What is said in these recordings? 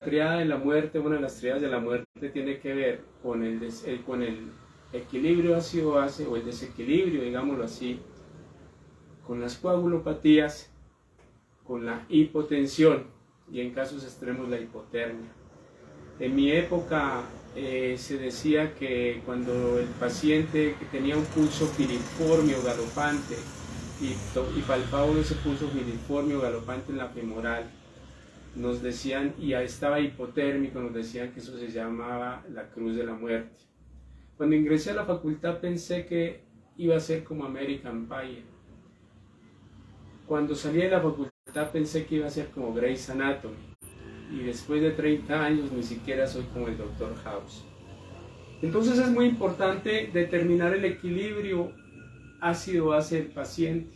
triada de la muerte, una de las triadas de la muerte tiene que ver con con el equilibrio ácido-base o el desequilibrio, digámoslo así, con las coagulopatías, con la hipotensión y en casos extremos la hipotermia. En mi época se decía que cuando el paciente que tenía un pulso filiforme o galopante y palpaba ese pulso filiforme o galopante en la femoral, nos decían, y estaba hipotérmico, nos decían que eso se llamaba la cruz de la muerte. Cuando ingresé a la facultad pensé que iba a ser como American Pie. Cuando salí de la facultad pensé que iba a ser como Grey's Anatomy. Y después de 30 años ni siquiera soy como el Dr. House. Entonces es muy importante determinar el equilibrio ácido-base del paciente.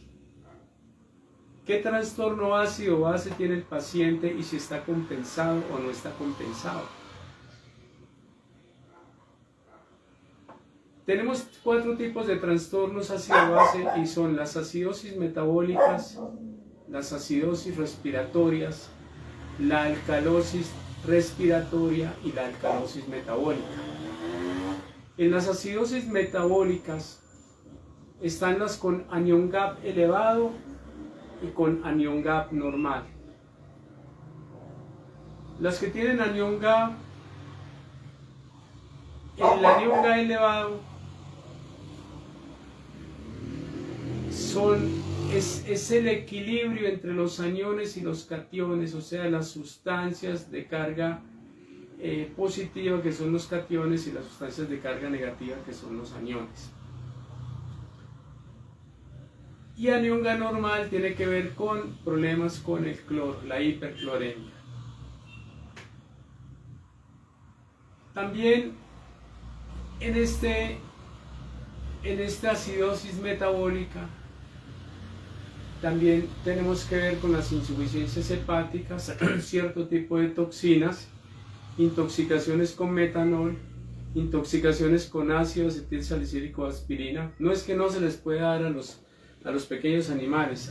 ¿Qué trastorno ácido-base tiene el paciente y si está compensado o no está compensado? Tenemos 4 tipos de trastornos ácido-base y son las acidosis metabólicas, las acidosis respiratorias, la alcalosis respiratoria y la alcalosis metabólica. En las acidosis metabólicas están las con anion gap elevado y con anion gap normal. Las que tienen anion gap, el anion gap elevado es el equilibrio entre los aniones y los cationes, o sea, las sustancias de carga positiva que son los cationes y las sustancias de carga negativa que son los aniones. Y anion gap normal tiene que ver con problemas con el cloro, la hipercloremia. También en esta acidosis metabólica también tenemos que ver con las insuficiencias hepáticas, cierto tipo de toxinas, intoxicaciones con metanol, intoxicaciones con ácido acetilsalicílico, aspirina. No es que no se les pueda dar a los pequeños animales,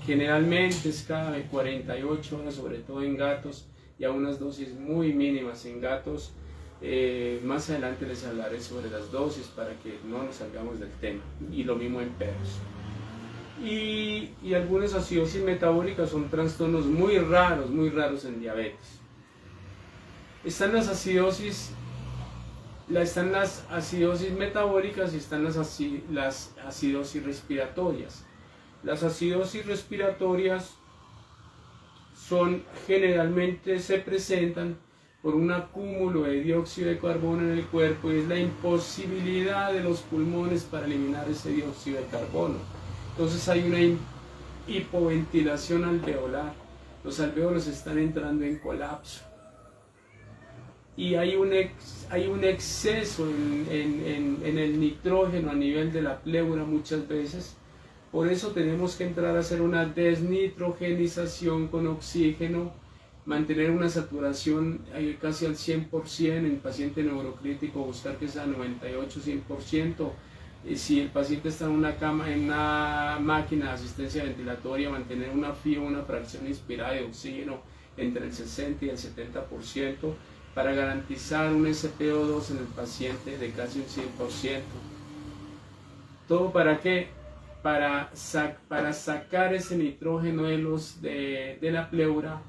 generalmente es cada 48 horas, sobre todo en gatos, y a unas dosis muy mínimas en gatos. Más adelante les hablaré sobre las dosis para que no nos salgamos del tema, y lo mismo en perros. Y algunas acidosis metabólicas son trastornos muy raros en diabetes. Están las acidosis metabólicas y están las acidosis respiratorias. Las acidosis respiratorias generalmente se presentan por un acúmulo de dióxido de carbono en el cuerpo y es la imposibilidad de los pulmones para eliminar ese dióxido de carbono. Entonces hay una hipoventilación alveolar, los alvéolos están entrando en colapso y hay un exceso en el nitrógeno a nivel de la pleura muchas veces. Por eso tenemos que entrar a hacer una desnitrogenización con oxígeno, mantener una saturación casi al 100% en paciente neurocrítico, buscar que sea 98-100%. Si el paciente está en una cama, en una máquina de asistencia ventilatoria, mantener una FIO, una fracción inspirada de oxígeno entre el 60 y el 70% para garantizar un SpO2 en el paciente de casi un 100%. ¿Todo para qué? Para sacar ese nitrógeno de la pleura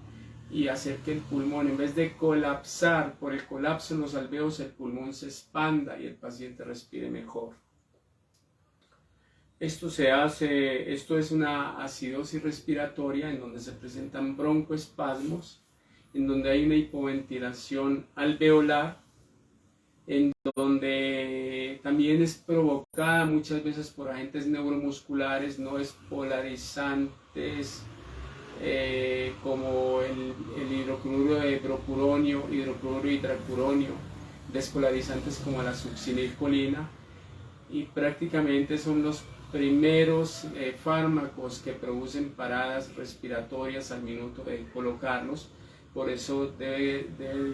y hacer que el pulmón, en vez de colapsar por el colapso en los alvéolos, el pulmón se expanda y el paciente respire mejor. Esto es una acidosis respiratoria en donde se presentan broncoespasmos, en donde hay una hipoventilación alveolar, en donde también es provocada muchas veces por agentes neuromusculares no espolarizantes, como el hidrocloruro de propuronio, hidrocloruro de hidracuronio, despolarizantes como la succinilcolina, y prácticamente son los primeros fármacos que producen paradas respiratorias al minuto de colocarlos. Por eso debe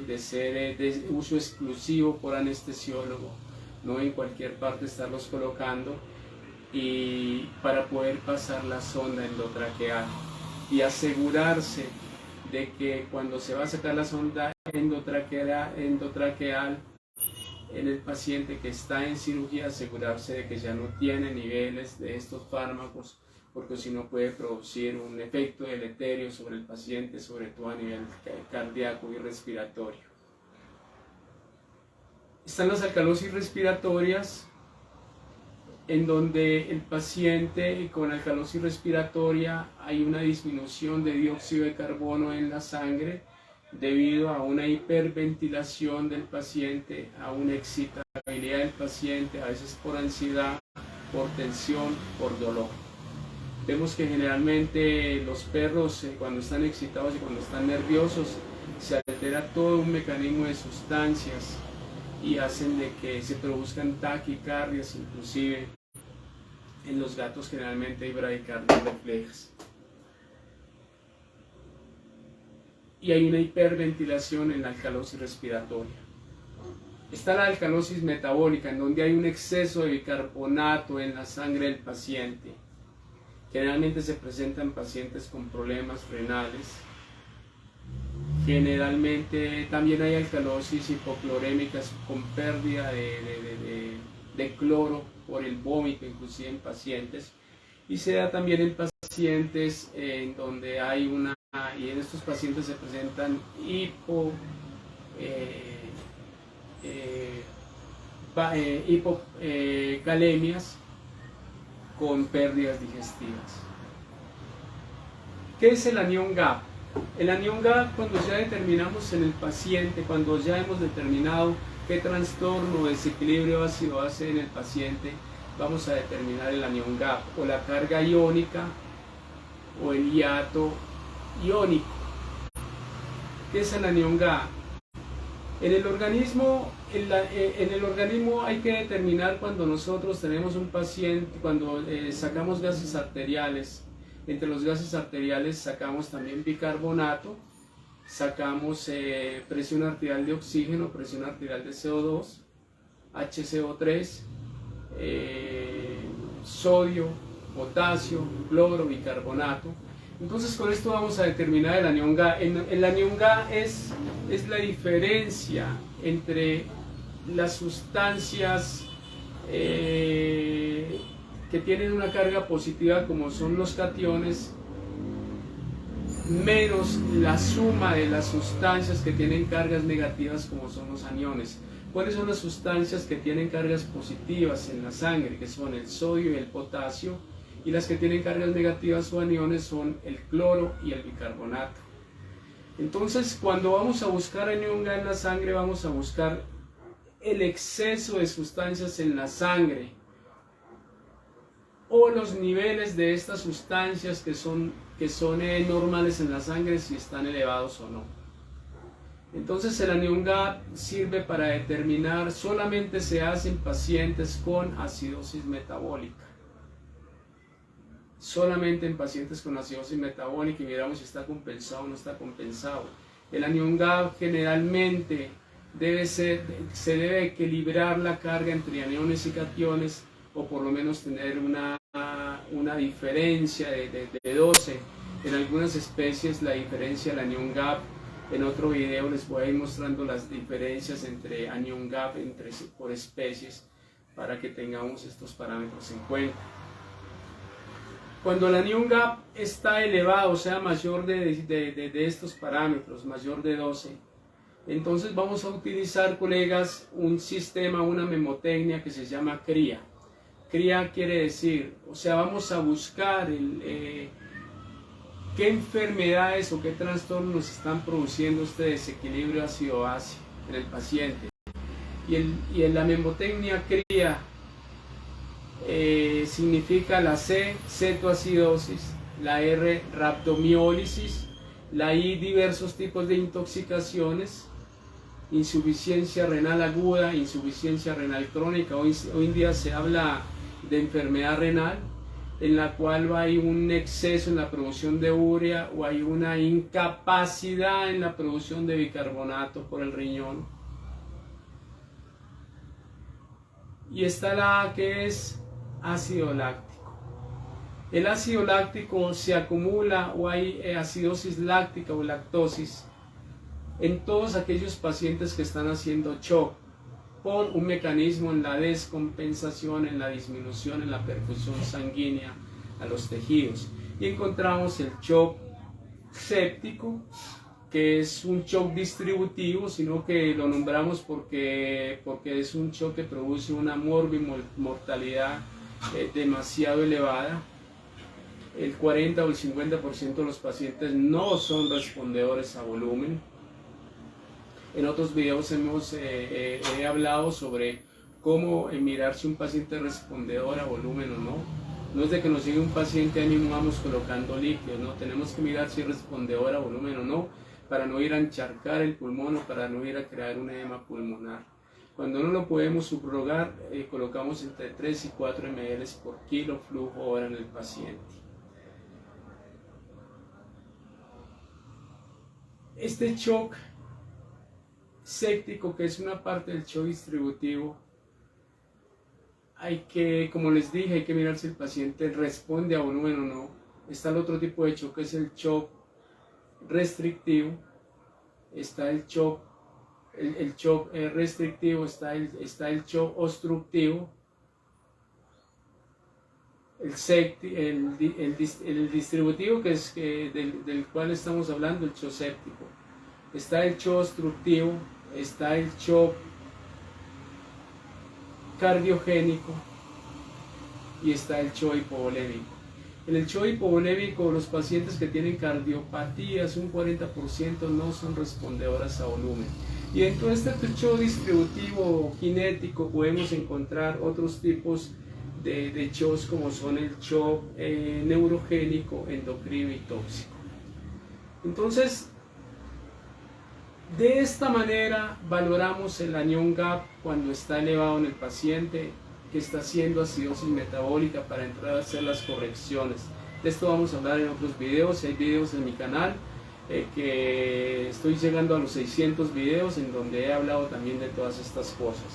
de ser de uso exclusivo por anestesiólogo, no en cualquier parte estarlos colocando, y para poder pasar la sonda endotraqueal y asegurarse de que cuando se va a sacar la sonda endotraqueal en el paciente que está en cirugía, asegurarse de que ya no tiene niveles de estos fármacos, porque si no puede producir un efecto deleterio sobre el paciente, sobre todo a nivel cardíaco y respiratorio. Están las alcalosis respiratorias, en donde el paciente con alcalosis respiratoria hay una disminución de dióxido de carbono en la sangre debido a una hiperventilación del paciente, a una excitabilidad del paciente, a veces por ansiedad, por tensión, por dolor. Vemos que generalmente los perros cuando están excitados y cuando están nerviosos se altera todo un mecanismo de sustancias y hacen de que se produzcan taquicardias, inclusive en los gatos generalmente hay bradicardias reflejas. Y hay una hiperventilación en la alcalosis respiratoria. Está la alcalosis metabólica, en donde hay un exceso de bicarbonato en la sangre del paciente. Generalmente se presenta en pacientes con problemas renales. Generalmente también hay alcalosis hipoclorémicas con pérdida de cloro por el vómito, inclusive en pacientes. Y se da también en pacientes en donde hay una, y en estos pacientes se presentan hipocalemias con pérdidas digestivas. ¿Qué es el anión GAP? El anión GAP, cuando ya determinamos en el paciente, cuando ya hemos determinado qué trastorno o desequilibrio ácido-base en el paciente, vamos a determinar el anión GAP o la carga iónica o el hiato iónico. ¿Qué es el anión GAP? En el organismo hay que determinar cuando nosotros tenemos un paciente, cuando sacamos gases arteriales. Entre los gases arteriales sacamos también bicarbonato, sacamos presión arterial de oxígeno, presión arterial de CO2, HCO3, sodio, potasio, cloro, bicarbonato. Entonces con esto vamos a determinar el anión Ga. El anión Ga es la diferencia entre las sustancias que tienen una carga positiva, como son los cationes, menos la suma de las sustancias que tienen cargas negativas, como son los aniones. ¿Cuáles son las sustancias que tienen cargas positivas en la sangre? Que son el sodio y el potasio. Y las que tienen cargas negativas o aniones son el cloro y el bicarbonato. Entonces, cuando vamos a buscar anión Ga en la sangre, vamos a buscar el exceso de sustancias en la sangre o los niveles de estas sustancias que son normales en la sangre, si están elevados o no. Entonces el anión Ga sirve para determinar, solamente se hace en pacientes con acidosis metabólica. Solamente en pacientes con acidosis metabólica, y miramos si está compensado o no está compensado. El anión Ga generalmente se debe equilibrar la carga entre aniones y cationes, o por lo menos tener una diferencia de 12. En algunas especies la diferencia del anión GAP, en otro video les voy a ir mostrando las diferencias entre anión GAP por especies, para que tengamos estos parámetros en cuenta. Cuando el anión GAP está elevado, o sea mayor de estos parámetros, mayor de 12, entonces vamos a utilizar, colegas, un sistema, una memotecnia que se llama CRIA. CRIA quiere decir, o sea, vamos a buscar qué enfermedades o qué trastornos están produciendo este desequilibrio ácido-base en el paciente. Y en la memotecnia CRIA significa la C, cetoacidosis, la R, rhabdomiólisis, la I, diversos tipos de intoxicaciones, insuficiencia renal aguda, insuficiencia renal crónica. Hoy en día se habla de enfermedad renal, en la cual hay un exceso en la producción de urea o hay una incapacidad en la producción de bicarbonato por el riñón. Y está la A, que es ácido láctico. El ácido láctico se acumula o hay acidosis láctica o lactosis en todos aquellos pacientes que están haciendo shock por un mecanismo en la descompensación, en la disminución, en la perfusión sanguínea a los tejidos. Y encontramos el shock séptico, que es un shock distributivo, sino que lo nombramos porque es un shock que produce una mortalidad demasiado elevada. El 40 o el 50% de los pacientes no son respondedores a volumen. En otros videos he hablado sobre cómo mirar si un paciente es respondedor a volumen o no. No es de que nos llegue un paciente ahí mismo vamos colocando líquidos, no, tenemos que mirar si es respondedor a volumen o no, para no ir a encharcar el pulmón o para no ir a crear un edema pulmonar. Cuando no lo podemos subrogar, colocamos entre 3 y 4 ml por kilo flujo hora en el paciente. Este shock séptico, que es una parte del shock distributivo, hay que, como les dije, hay que mirar si el paciente responde a volumen o no. Está el otro tipo de shock, que es el shock restrictivo. Está el shock restrictivo, está el shock obstructivo, el distributivo, que es del cual estamos hablando, el shock séptico. Está el shock obstructivo, está el shock cardiogénico y está el shock hipovolémico. En el shock hipovolémico, los pacientes que tienen cardiopatías, un 40% no son respondedoras a volumen. Y dentro de este shock distributivo kinético podemos encontrar otros tipos de shocks, como son el shock neurogénico, endocrino y tóxico. Entonces, de esta manera valoramos el anion gap cuando está elevado en el paciente que está haciendo acidosis metabólica, para entrar a hacer las correcciones. De esto vamos a hablar en otros videos. Hay videos en mi canal que estoy llegando a los 600 videos en donde he hablado también de todas estas cosas.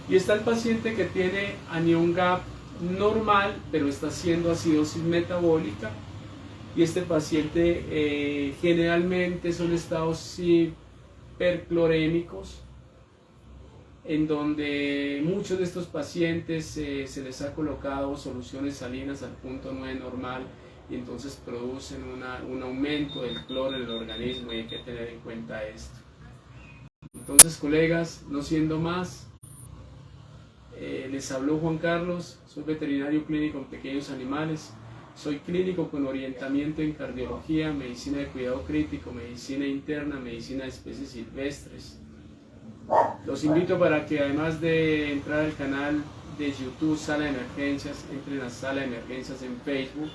Y está el paciente que tiene anion gap normal pero está haciendo acidosis metabólica, y este paciente generalmente son estados hiperclorémicos, en donde muchos de estos pacientes se les ha colocado soluciones salinas al punto 9 normal, y entonces producen un aumento del cloro en el organismo, y hay que tener en cuenta esto. Entonces, colegas, no siendo más, les habló Juan Carlos. Soy veterinario clínico en pequeños animales. Soy clínico con orientamiento en cardiología, medicina de cuidado crítico, medicina interna, medicina de especies silvestres. Los invito para que, además de entrar al canal de YouTube Sala de Emergencias, entren a Sala de Emergencias en Facebook,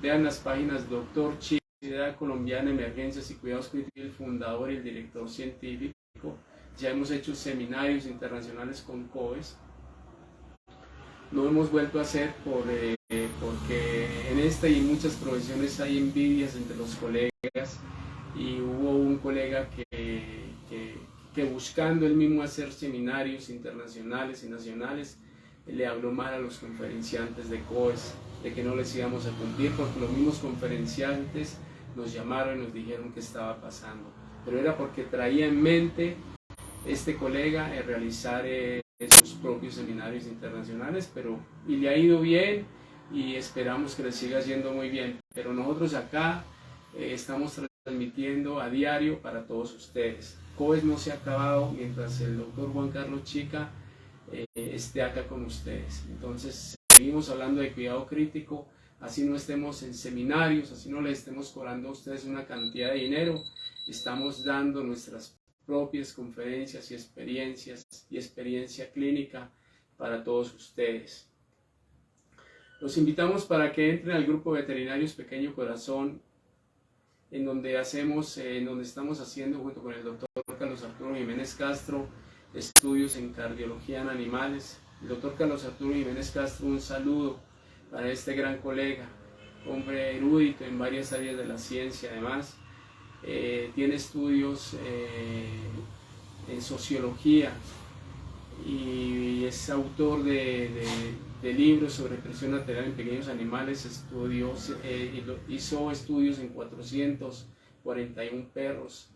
vean las páginas Dr. Chi, Sociedad Colombiana de Emergencias y Cuidados Críticos, el fundador y el director científico. Ya hemos hecho seminarios internacionales con COES. No hemos vuelto a hacer porque en esta y en muchas profesiones hay envidias entre los colegas, y hubo un colega que buscando él mismo hacer seminarios internacionales y nacionales, le habló mal a los conferenciantes de COES, de que no les íbamos a cumplir, porque los mismos conferenciantes nos llamaron y nos dijeron qué estaba pasando. Pero era porque traía en mente este colega realizar sus propios seminarios internacionales, y le ha ido bien, y esperamos que le siga yendo muy bien. Pero nosotros acá estamos transmitiendo a diario para todos ustedes. COES no se ha acabado mientras el doctor Juan Carlos Chica esté acá con ustedes. Entonces seguimos hablando de cuidado crítico, así no estemos en seminarios, así no les estemos cobrando a ustedes una cantidad de dinero. Estamos dando nuestras propias conferencias y experiencia clínica para todos ustedes. Los invitamos para que entren al grupo Veterinarios Pequeño Corazón, en donde estamos haciendo, junto con el doctor Carlos Arturo Jiménez Castro, estudios en cardiología en animales. El doctor Carlos Arturo Jiménez Castro, un saludo para este gran colega, hombre erudito en varias áreas de la ciencia. Además, tiene estudios en sociología y es autor de libros sobre presión arterial en pequeños animales. Hizo estudios en 441 perros.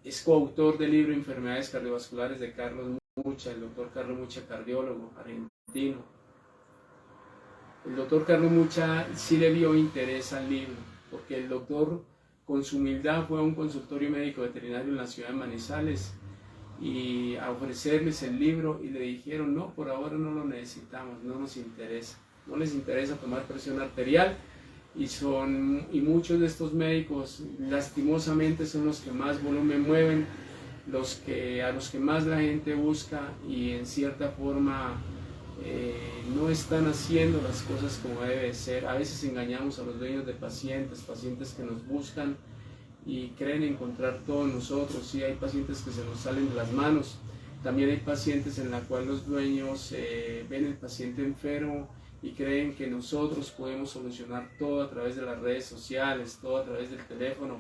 Es coautor del libro Enfermedades cardiovasculares de Carlos Mucha, el doctor Carlos Mucha, cardiólogo argentino. El doctor Carlos Mucha sí le dio interés al libro, porque el doctor con su humildad fue a un consultorio médico veterinario en la ciudad de Manizales y a ofrecerles el libro, y le dijeron: no, por ahora no lo necesitamos, no nos interesa, no les interesa tomar presión arterial. Y muchos de estos médicos lastimosamente son los que más volumen mueven, a los que más la gente busca, y en cierta forma no están haciendo las cosas como debe ser. A veces engañamos a los dueños de pacientes que nos buscan y creen encontrar todo en nosotros. Sí, hay pacientes que se nos salen de las manos. También hay pacientes en los cuales los dueños ven el paciente enfermo y creen que nosotros podemos solucionar todo a través de las redes sociales, todo a través del teléfono,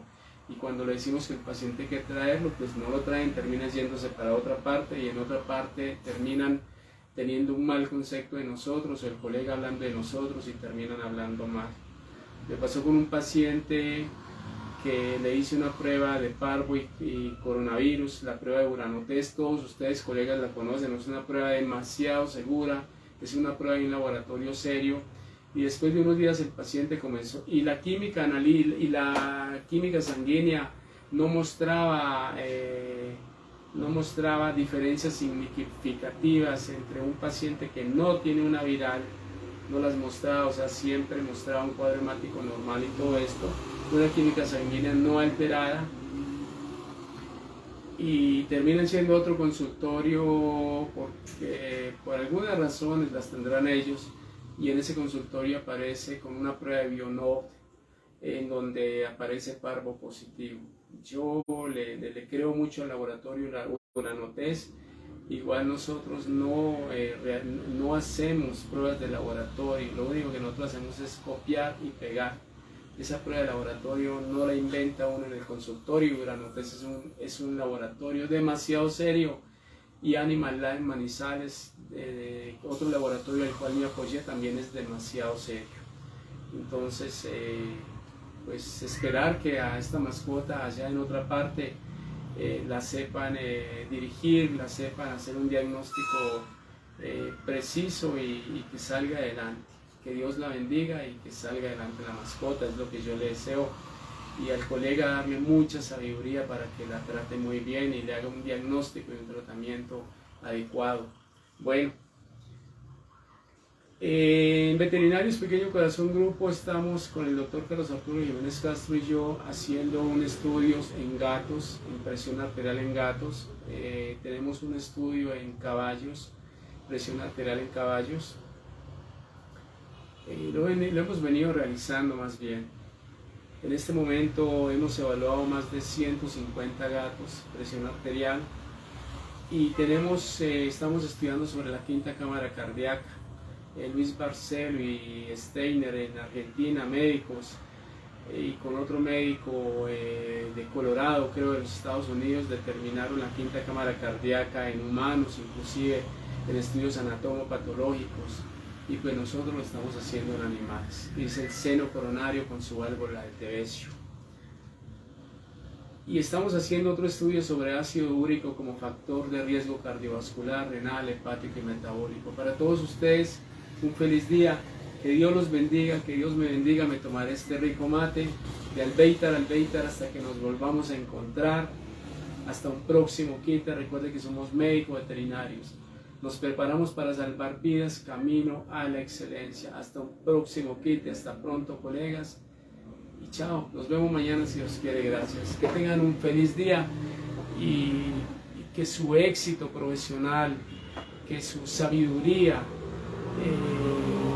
y cuando le decimos que el paciente hay que traerlo, pues no lo traen, terminan yéndose para otra parte, y en otra parte terminan teniendo un mal concepto de nosotros, o el colega hablando de nosotros, y terminan hablando mal. Me pasó con un paciente que le hice una prueba de parvo y coronavirus, la prueba de Uranotest. Todos ustedes, colegas, la conocen, es una prueba demasiado segura, es una prueba en un laboratorio serio, y después de unos días el paciente comenzó, y la química sanguínea no mostraba diferencias significativas entre un paciente que no tiene una viral, no las mostraba, o sea, siempre mostraba un cuadro hemático normal y todo esto, una química sanguínea no alterada, y terminan siendo otro consultorio porque por algunas razones las tendrán ellos, y en ese consultorio aparece con una prueba de Bionov en donde aparece parvo positivo. Yo le creo mucho al laboratorio Uranotest. Igual nosotros no hacemos pruebas de laboratorio, lo único que nosotros hacemos es copiar y pegar. Esa prueba de laboratorio no la inventa uno en el consultorio. Uranotest es un laboratorio demasiado serio, y Animal Life Manizales, otro laboratorio al cual me apoyé, también es demasiado serio. Entonces, pues esperar que a esta mascota allá en otra parte la sepan dirigir, la sepan hacer un diagnóstico preciso y que salga adelante. Que Dios la bendiga y que salga adelante la mascota, es lo que yo le deseo. Y al colega darle mucha sabiduría para que la trate muy bien y le haga un diagnóstico y un tratamiento adecuado. Bueno, en Veterinarios Pequeño Corazón Grupo estamos con el doctor Carlos Arturo Jiménez Castro y yo haciendo un estudio en gatos, en presión arterial en gatos. Tenemos un estudio en caballos, presión arterial en caballos. Lo hemos venido realizando más bien. En este momento hemos evaluado más de 150 gatos, presión arterial, y estamos estudiando sobre la quinta cámara cardíaca. Luis Barcelo y Steiner en Argentina, médicos, y con otro médico de Colorado, creo, de los Estados Unidos, determinaron la quinta cámara cardíaca en humanos, inclusive en estudios anatomopatológicos. Y pues nosotros lo estamos haciendo en animales. Es el seno coronario con su válvula de Tevesio. Y estamos haciendo otro estudio sobre ácido úrico como factor de riesgo cardiovascular, renal, hepático y metabólico. Para todos ustedes, un feliz día. Que Dios los bendiga, que Dios me bendiga. Me tomaré este rico mate de albéitar hasta que nos volvamos a encontrar. Hasta un próximo quita. Recuerde que somos médicos veterinarios. Nos preparamos para salvar vidas, camino a la excelencia. Hasta un próximo kit. Hasta pronto, colegas. Y chao. Nos vemos mañana si Dios quiere. Gracias. Que tengan un feliz día y que su éxito profesional, que su sabiduría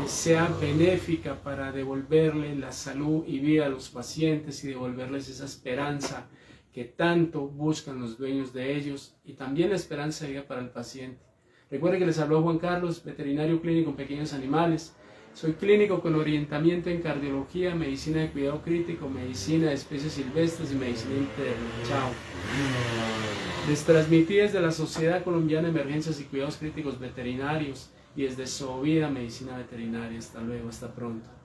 sea benéfica para devolverle la salud y vida a los pacientes y devolverles esa esperanza que tanto buscan los dueños de ellos, y también la esperanza de vida para el paciente. Recuerden que les habló Juan Carlos, veterinario clínico en pequeños animales. Soy clínico con orientamiento en cardiología, medicina de cuidado crítico, medicina de especies silvestres y medicina interna. Chao. Les transmití desde la Sociedad Colombiana de Emergencias y Cuidados Críticos Veterinarios y desde Sovida Medicina Veterinaria. Hasta luego, hasta pronto.